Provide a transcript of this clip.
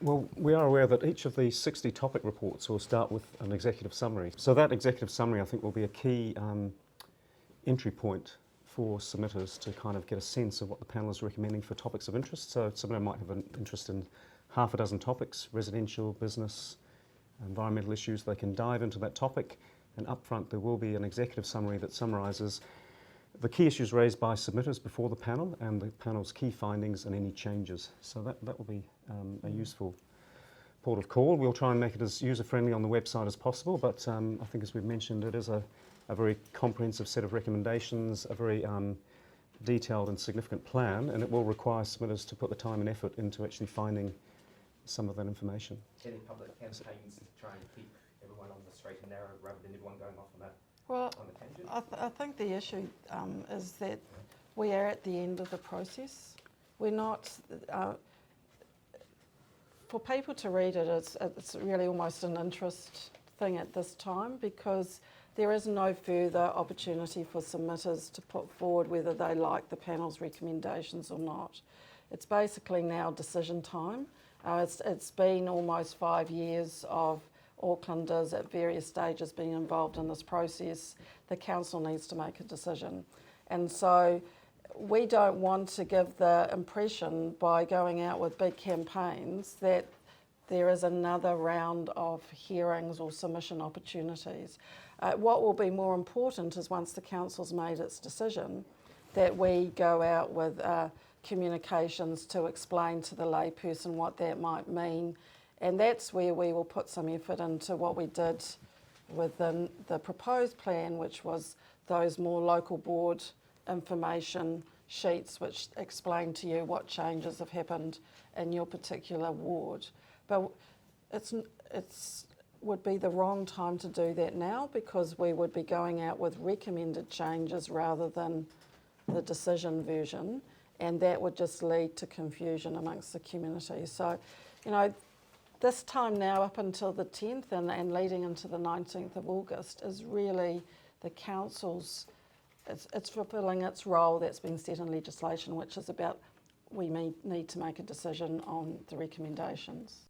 Well, we are aware that each of the 60 topic reports will start with an executive summary. So that executive summary, I think, will be a key entry point for submitters to kind of get a sense of what the panel is recommending for topics of interest. So a submitter might have an interest in half a dozen topics: residential, business, environmental issues. They can dive into that topic, and up front there will be an executive summary that summarises the key issues raised by submitters before the panel and the panel's key findings and any changes. So that will be a useful port of call. We'll try and make it as user-friendly on the website as possible, but I think, as we've mentioned, it is a very comprehensive set of recommendations, a very detailed and significant plan, and it will require submitters to put the time and effort into actually finding some of that information. Any public campaigns to try and keep everyone on the straight and narrow rather than everyone going off on Well, a tangent? I think the issue is that we are at the end of the process. We're not, for people to read it, it's really almost an interest thing at this time, because there is no further opportunity for submitters to put forward whether they like the panel's recommendations or not. It's basically now decision time. It's been almost 5 years of Aucklanders at various stages being involved in this process. The council needs to make a decision. And so we don't want to give the impression by going out with big campaigns that there is another round of hearings or submission opportunities. What will be more important is, once the council's made its decision, that we go out with communications to explain to the layperson what that might mean. And that's where we will put some effort into what we did within the proposed plan, which was those more local board information sheets which explain to you what changes have happened in your particular ward. But it's would be the wrong time to do that now, because we would be going out with recommended changes rather than the decision version, and that would just lead to confusion amongst the community. So, you know, this time now up until the 10th and leading into the 19th of August is really the council's, it's fulfilling its role that's been set in legislation, which is about we need to make a decision on the recommendations.